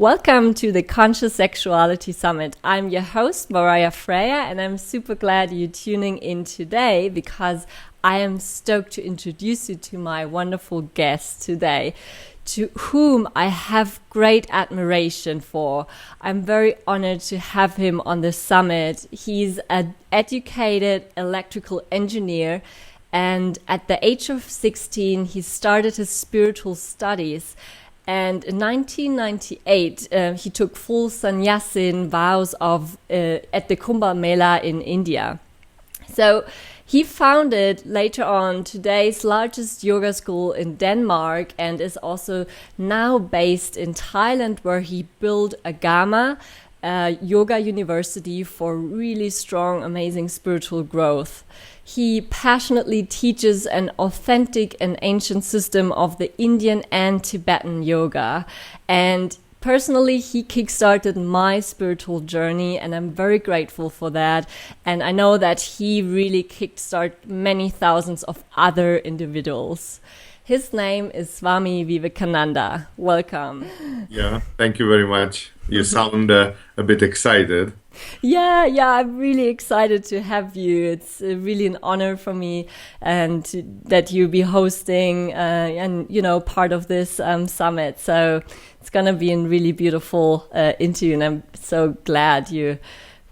Welcome to the Conscious Sexuality Summit. I'm your host, Mariah Freya, and I'm super glad you're tuning in today because I am stoked to introduce you to my wonderful guest today, to whom I have great admiration for. I'm very honored to have him on the summit. He's an educated electrical engineer, and at the age of 16, he started his spiritual studies. And in 1998, he took full sannyasin vows at the Kumbh Mela in India. So he founded later on today's largest yoga school in Denmark and is also now based in Thailand, where he built Agama, a yoga university for really strong, amazing spiritual growth. He passionately teaches an authentic and ancient system of the Indian and Tibetan yoga. And personally, he kickstarted my spiritual journey, and I'm very grateful for that. And I know that he really kickstarted many thousands of other individuals. His name is Swami Vivekananda. Welcome. Yeah, thank you very much. You sound a bit excited. Yeah, I'm really excited to have you. It's really an honor for me and that you be hosting and, part of this summit. So it's going to be a really beautiful interview, and I'm so glad you're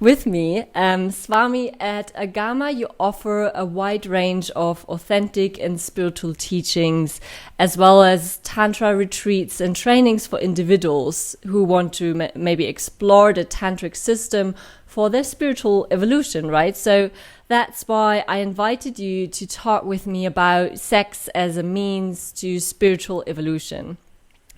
with me. Swami, at Agama, you offer a wide range of authentic and spiritual teachings, as well as tantra retreats and trainings for individuals who want to maybe explore the tantric system for their spiritual evolution, right? So that's why I invited you to talk with me about sex as a means to spiritual evolution.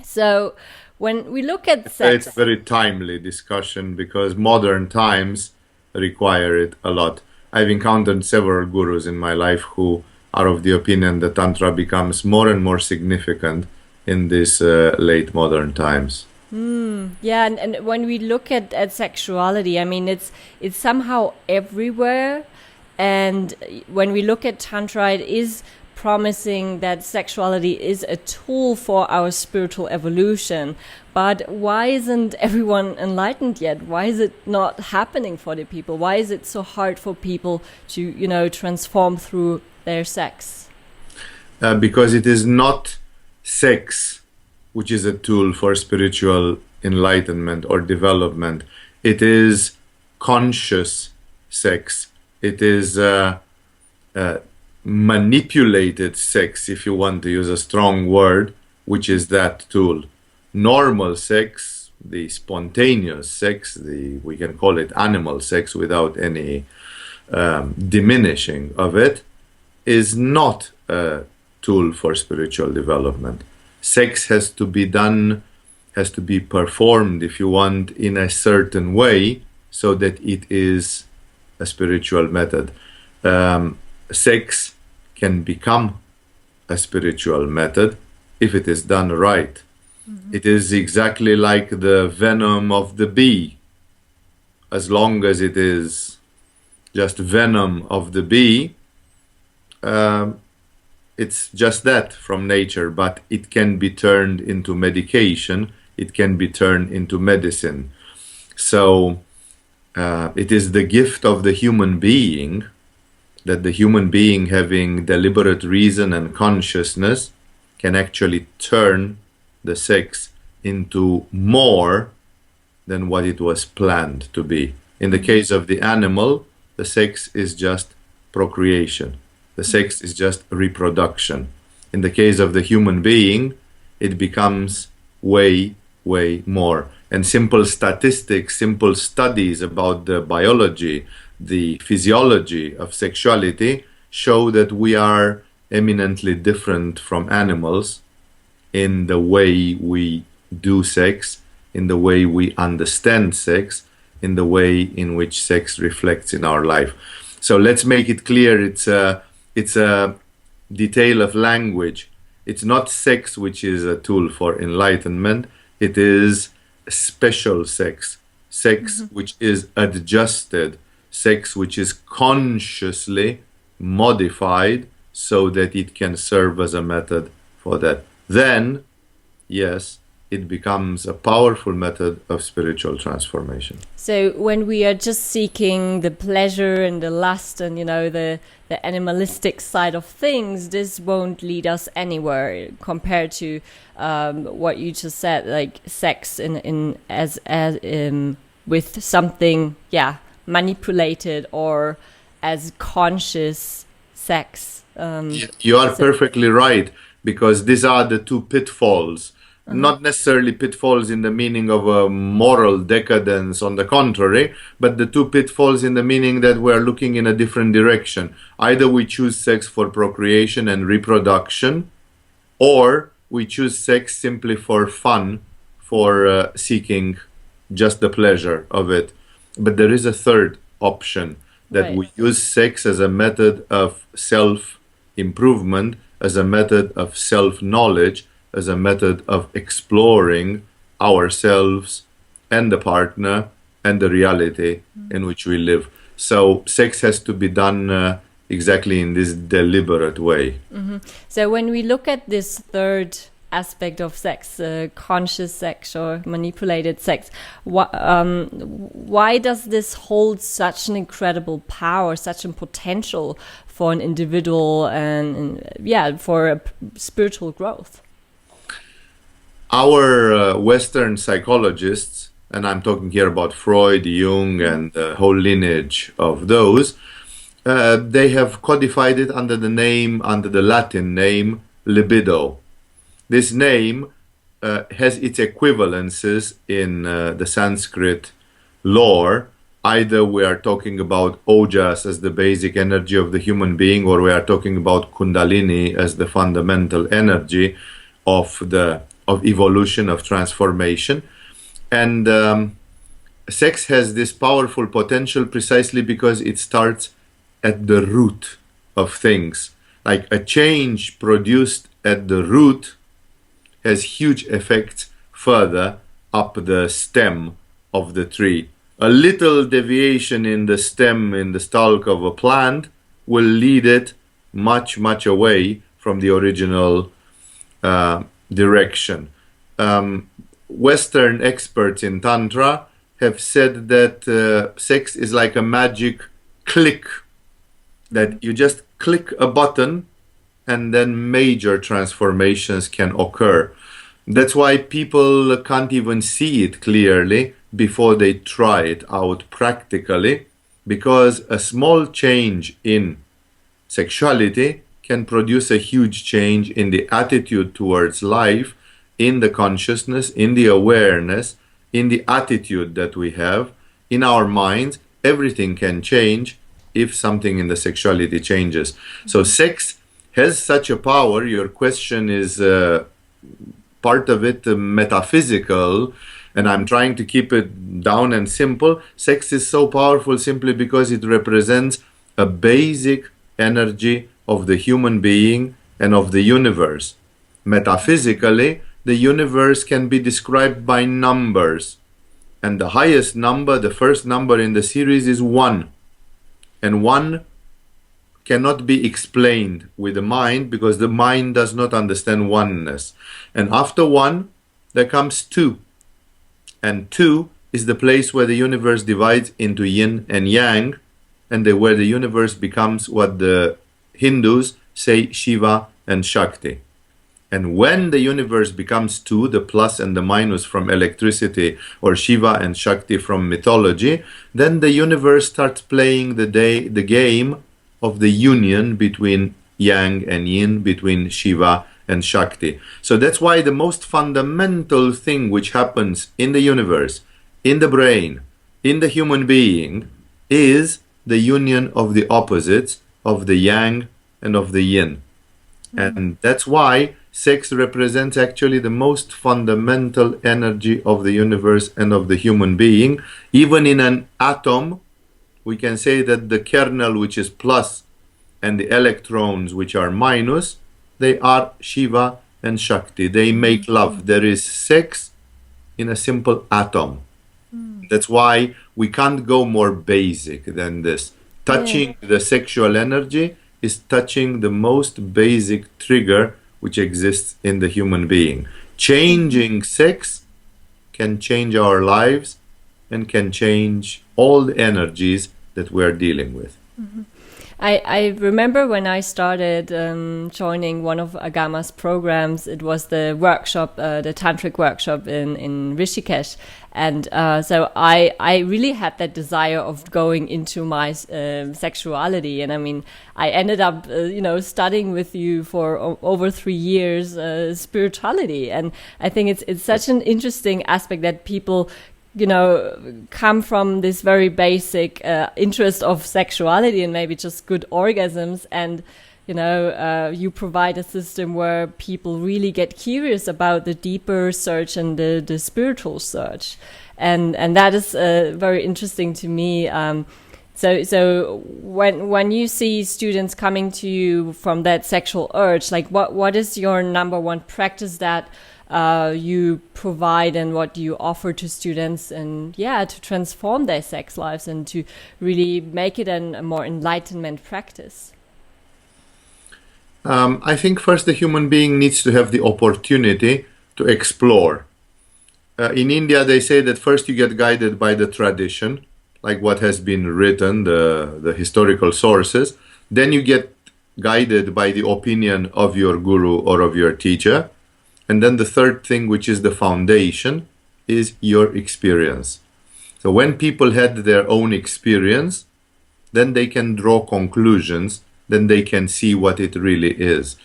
So when we look at sex... It's a very timely discussion because modern times require it a lot. I've encountered several gurus in my life who are of the opinion that Tantra becomes more and more significant in these late modern times. Yeah, and when we look at sexuality, I mean, it's somehow everywhere. And when we look at Tantra, it is promising that sexuality is a tool for our spiritual evolution. But why isn't everyone enlightened yet? Why is it not happening for the people? Why is it so hard for people to, transform through their sex? Because it is not sex, which is a tool for spiritual enlightenment or development. It is conscious sex. It is manipulated sex, if you want to use a strong word, which is that tool. Normal sex, the spontaneous sex, we can call it animal sex without any diminishing of it, is not a tool for spiritual development. Sex has to be performed, if you want, in a certain way so that it is a spiritual method. Sex can become a spiritual method if it is done right. Mm-hmm. It is exactly like the venom of the bee. As long as it is just venom of the bee, it's just that from nature, but it can be turned into medication, it can be turned into medicine. So it is the gift of the human being that the human being, having deliberate reason and consciousness, can actually turn the sex into more than what it was planned to be. In the case of the animal, the sex is just procreation. The sex is just reproduction. In the case of the human being, it becomes way, way more. And simple statistics, simple studies about the biology, the physiology of sexuality show that we are eminently different from animals in the way we do sex, in the way we understand sex, in the way in which sex reflects in our life. So let's make it clear, it's a detail of language. It's not sex which is a tool for enlightenment, it is special sex, which is adjusted, sex which is consciously modified so that it can serve as a method for that. Then, yes, it becomes a powerful method of spiritual transformation. So when we are just seeking the pleasure and the lust and, the animalistic side of things, this won't lead us anywhere compared to what you just said, like sex with something, manipulated, or as conscious sex. You are perfectly right, because these are the two pitfalls. Not necessarily pitfalls in the meaning of a moral decadence, on the contrary, but the two pitfalls in the meaning that we are looking in a different direction. Either we choose sex for procreation and reproduction, or we choose sex simply for fun, for seeking just the pleasure of it. But there is a third option, that Right. we use sex as a method of self-improvement, as a method of self-knowledge, as a method of exploring ourselves and the partner and the reality in which we live. So sex has to be done exactly in this deliberate way. So when we look at this third aspect of sex, conscious sex or manipulated sex, why does this hold such an incredible power, such a potential for an individual and for a spiritual growth? Our Western psychologists, and I'm talking here about Freud, Jung, and the whole lineage of those, they have codified it under the Latin name libido. This name has its equivalences in the Sanskrit lore. Either we are talking about ojas as the basic energy of the human being, or we are talking about kundalini as the fundamental energy of evolution, of transformation. And sex has this powerful potential precisely because it starts at the root of things. Like a change produced at the root has huge effects further up the stem of the tree. A little deviation in the stem, in the stalk of a plant, will lead it much, much away from the original direction. Western experts in tantra have said that sex is like a magic click, that you just click a button and then major transformations can occur. That's why people can't even see it clearly before they try it out practically, because a small change in sexuality can produce a huge change in the attitude towards life, in the consciousness, in the awareness, in the attitude that we have, in our minds. Everything can change if something in the sexuality changes. So sex has such a power. Your question is part of it metaphysical, and I'm trying to keep it down and simple. Sex is so powerful simply because it represents a basic energy of the human being and of the universe. Metaphysically, the universe can be described by numbers, and the highest number, the first number in the series, is 1. And 1 cannot be explained with the mind, because the mind does not understand oneness. And after 1, there comes 2. And 2 is the place where the universe divides into yin and yang, and where the universe becomes what the Hindus say Shiva and Shakti. And when the universe becomes 2, the plus and the minus from electricity, or Shiva and Shakti from mythology, then the universe starts playing the game of the union between Yang and Yin, between Shiva and Shakti. So that's why the most fundamental thing which happens in the universe, in the brain, in the human being, is the union of the opposites, of the Yang and of the Yin. And that's why sex represents actually the most fundamental energy of the universe and of the human being. Even in an atom, we can say that the kernel, which is plus, and the electrons, which are minus, they are Shiva and Shakti. They make love. There is sex in a simple atom. That's why we can't go more basic than this. Touching the sexual energy is touching the most basic trigger which exists in the human being. Changing sex can change our lives and can change all the energies that we're dealing with. I remember when I started joining one of Agama's programs, it was the workshop, the tantric workshop in Rishikesh. And so I really had that desire of going into my sexuality. And I mean, I ended up, studying with you for over 3 years spirituality. And I think it's such an interesting aspect that people come from this very basic interest of sexuality and maybe just good orgasms, and you provide a system where people really get curious about the deeper search and the spiritual search, and that is very interesting to me. So when you see students coming to you from that sexual urge, like what is your number one practice that you provide, and what do you offer to students, and to transform their sex lives and to really make it a more enlightenment practice? I think first the human being needs to have the opportunity to explore. In India, they say that first you get guided by the tradition, like what has been written, the historical sources. Then you get guided by the opinion of your guru or of your teacher. And then the third thing, which is the foundation, is your experience. So when people had their own experience, then they can draw conclusions, then they can see what it really is.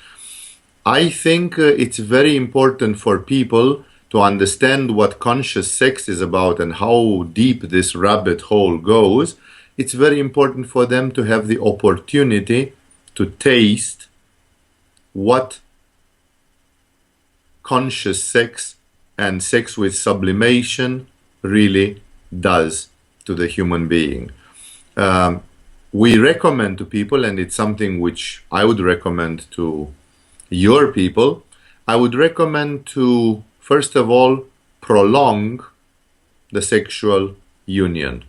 I think it's very important for people to understand what conscious sex is about and how deep this rabbit hole goes. It's very important for them to have the opportunity to taste what conscious sex and sex with sublimation really does to the human being. We recommend to people, and it's something which I would recommend to your people, I would recommend to, first of all, prolong the sexual union.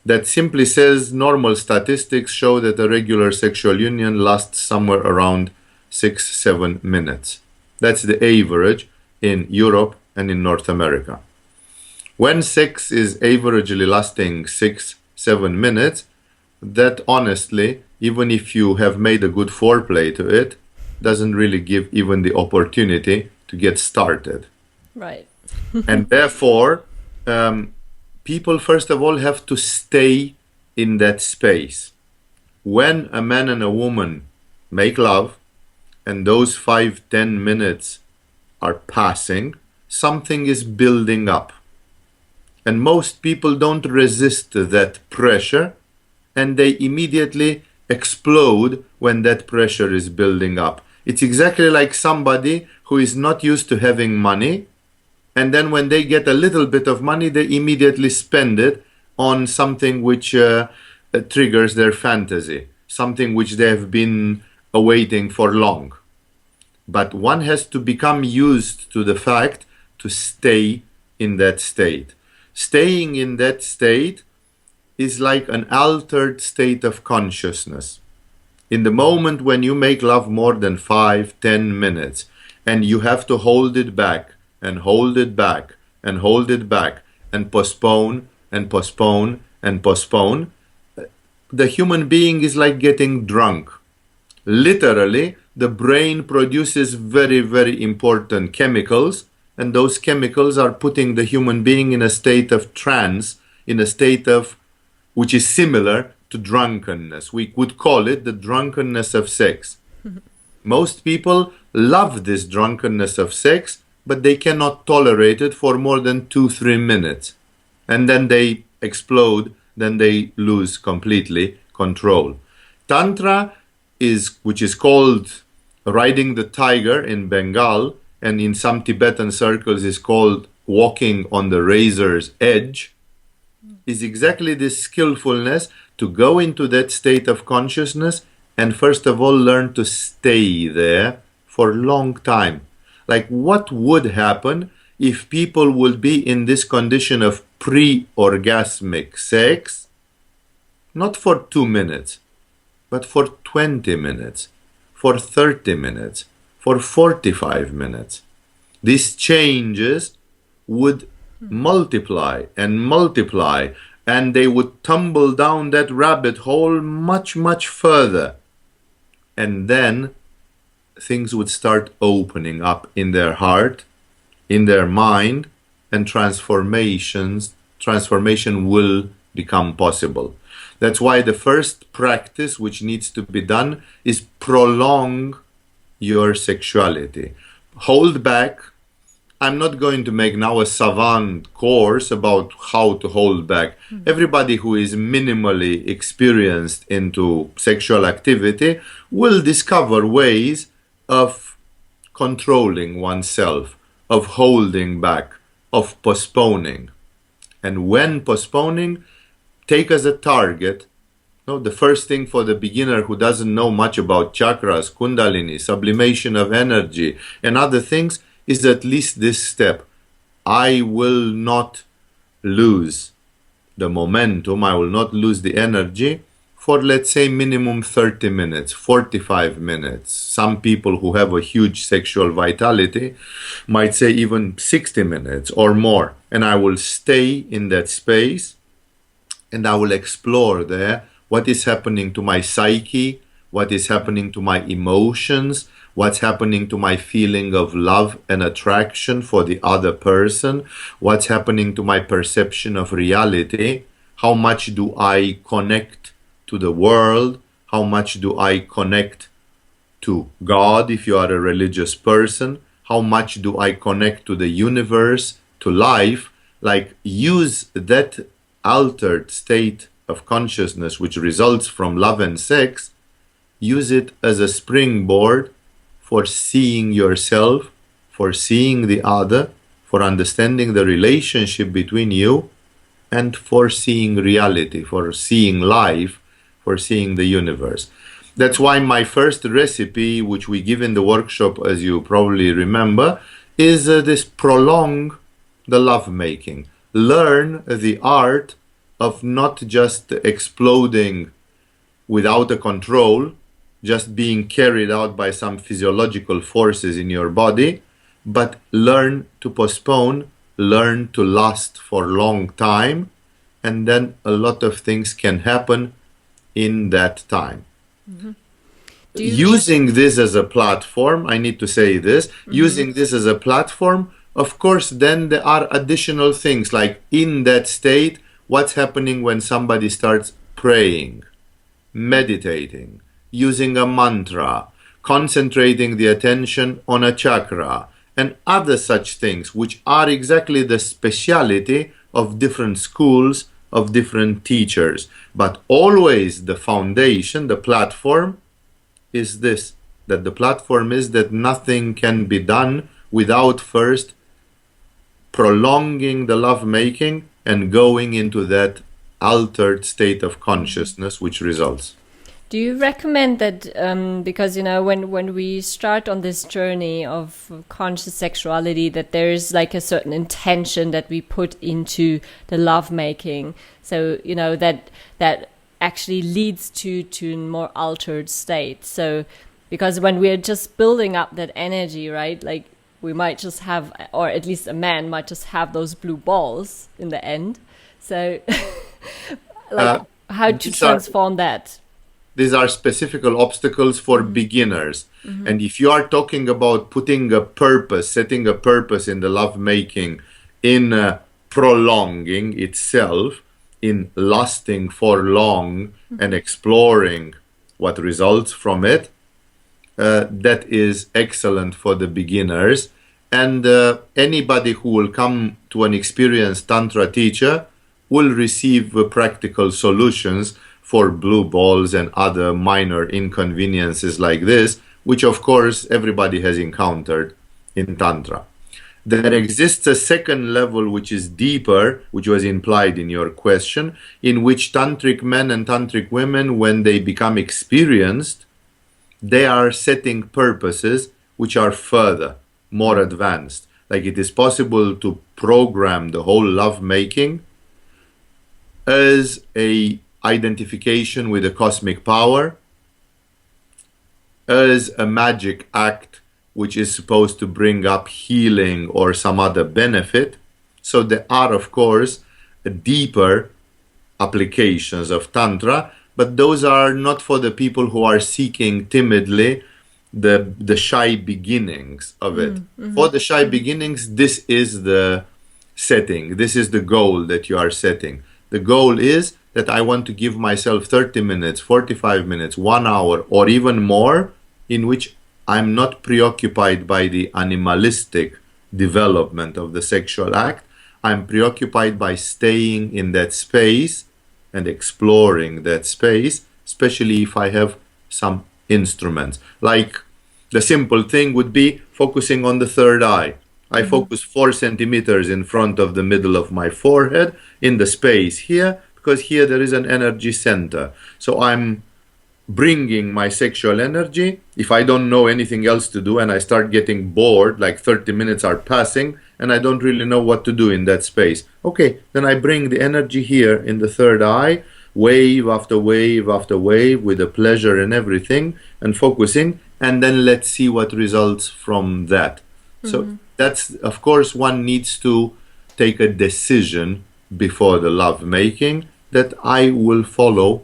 That simply says normal statistics show that a regular sexual union lasts somewhere around 6-7 minutes. That's the average in Europe and in North America. When sex is averagely lasting 6-7 minutes, that honestly, even if you have made a good foreplay to it, doesn't really give even the opportunity to get started. Right. And therefore, people first of all have to stay in that space. When a man and a woman make love, and those 5-10 minutes are passing, something is building up. And most people don't resist that pressure, and they immediately explode when that pressure is building up. It's exactly like somebody who is not used to having money, and then when they get a little bit of money, they immediately spend it on something which triggers their fantasy, something which they have been awaiting for long. But one has to become used to the fact to stay in that state. Staying in that state is like an altered state of consciousness. In the moment when you make love more than 5-10 minutes, and you have to hold it back, and hold it back, and hold it back, and postpone, and postpone, and postpone, the human being is like getting drunk. Literally, the brain produces very, very important chemicals, and those chemicals are putting the human being in a state of trance, in a state of which is similar to drunkenness. We would call it the drunkenness of sex. Most people love this drunkenness of sex, but they cannot tolerate it for more than 2-3 minutes. And then they explode, then they lose completely control. Tantra which is called riding the tiger in Bengal, and in some Tibetan circles is called walking on the razor's edge, is exactly this skillfulness to go into that state of consciousness and first of all learn to stay there for a long time. Like, what would happen if people would be in this condition of pre-orgasmic sex, not for 2 minutes, but for 20 minutes, for 30 minutes, for 45 minutes. these changes would multiply and multiply, and they would tumble down that rabbit hole much, much further. And then things would start opening up in their heart, in their mind, and transformation will become possible. That's why the first practice which needs to be done is prolong your sexuality. Hold back. I'm not going to make now a savant course about how to hold back. Everybody who is minimally experienced into sexual activity will discover ways of controlling oneself, of holding back, of postponing. And when postponing, take as a target, the first thing for the beginner who doesn't know much about chakras, kundalini, sublimation of energy, and other things, is at least this step. I will not lose the momentum, I will not lose the energy for, let's say, minimum 30 minutes, 45 minutes. Some people who have a huge sexual vitality might say even 60 minutes or more. And I will stay in that space and I will explore there what is happening to my psyche, what is happening to my emotions, what's happening to my feeling of love and attraction for the other person, what's happening to my perception of reality, how much do I connect to the world, how much do I connect to God if you are a religious person, how much do I connect to the universe, to life. Like, use that altered state of consciousness which results from love and sex, use it as a springboard for seeing yourself, for seeing the other, for understanding the relationship between you, and for seeing reality, for seeing life, for seeing the universe. That's why my first recipe, which we give in the workshop, as you probably remember, is this: prolong the lovemaking. Learn the art of not just exploding without a control, just being carried out by some physiological forces in your body, but learn to postpone, learn to last for a long time, and then a lot of things can happen in that time. Mm-hmm. Using this as a platform, I need to say this, using this as a platform, of course, then there are additional things, like in that state, what's happening when somebody starts praying, meditating, using a mantra, concentrating the attention on a chakra, and other such things, which are exactly the speciality of different schools, of different teachers. But always the foundation, the platform, is this, that the platform is that nothing can be done without first prolonging the lovemaking and going into that altered state of consciousness which results. Do you recommend that, because, when we start on this journey of conscious sexuality, that there is like a certain intention that we put into the lovemaking, so, that actually leads to a more altered state. So, because when we're just building up that energy, right, like we might just have, or at least a man might just have those blue balls in the end. So, how to transform that? These are specific obstacles for beginners. And if you are talking about putting a purpose, setting a purpose in the lovemaking, in prolonging itself, in lasting for long and exploring what results from it, that is excellent for the beginners. And anybody who will come to an experienced Tantra teacher will receive practical solutions for blue balls and other minor inconveniences like this, which of course everybody has encountered in Tantra. There exists a second level which is deeper, which was implied in your question, in which tantric men and tantric women, when they become experienced, they are setting purposes which are further, more advanced. Like, it is possible to program the whole lovemaking as a identification with a cosmic power, as a magic act which is supposed to bring up healing or some other benefit. So there are, of course, deeper applications of Tantra, but those are not for the people who are seeking timidly the shy beginnings of it. For the shy beginnings, this is the setting. This is the goal that you are setting. The goal is that I want to give myself 30 minutes, 45 minutes, 1 hour, or even more, in which I'm not preoccupied by the animalistic development of the sexual act. I'm preoccupied by staying in that space and exploring that space, especially if I have some instruments. Like the simple thing would be focusing on the third eye. I focus 4 centimeters in front of the middle of my forehead in the space here, because here there is an energy center. So I'm bringing my sexual energy. If I don't know anything else to do and I start getting bored, like 30 minutes are passing and I don't really know what to do in that space, okay, then I bring the energy here in the third eye, wave after wave after wave, with the pleasure and everything, and focusing, and then let's see what results from that. So that's, of course, one needs to take a decision before the love making that I will follow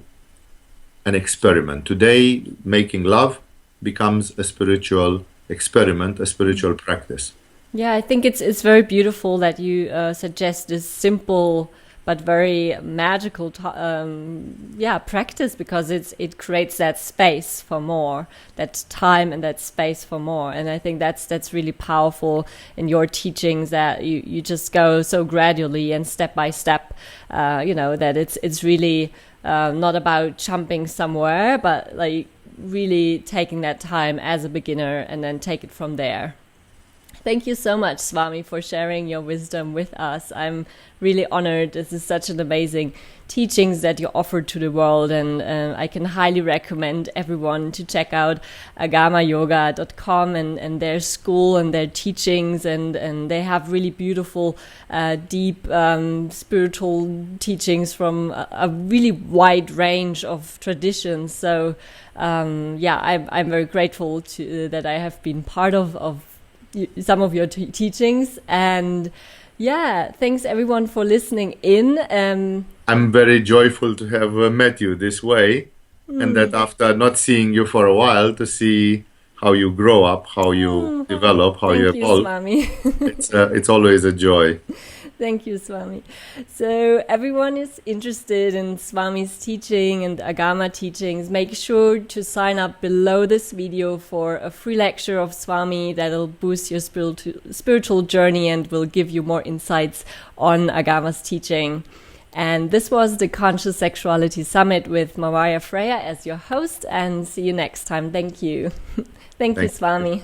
an experiment. Today, making love becomes a spiritual experiment, a spiritual practice. Yeah, I think it's very beautiful that you suggest this simple but very magical practice, because it creates that space for more, that time and that space for more. And I think that's really powerful in your teachings, that you just go so gradually and step by step, that it's really not about jumping somewhere, but like really taking that time as a beginner and then take it from there. Thank you so much, Swami, for sharing your wisdom with us. I'm really honored. This is such an amazing teachings that you offer to the world, and I can highly recommend everyone to check out agamayoga.com and their school and their teachings, and they have really beautiful, deep spiritual teachings from a really wide range of traditions. So I'm very grateful that I have been part of some of your teachings, and thanks everyone for listening in. I'm very joyful to have met you this way, and that after not seeing you for a while, to see how you grow up, how you develop, how you evolve. Swami. It's always a joy. Thank you, Swami. So everyone is interested in Swami's teaching and Agama teachings, make sure to sign up below this video for a free lecture of Swami that'll boost your spiritual journey and will give you more insights on Agama's teaching. And this was the Conscious Sexuality Summit with Mariah Freya as your host, and see you next time. Thank you. Thank you, Swami.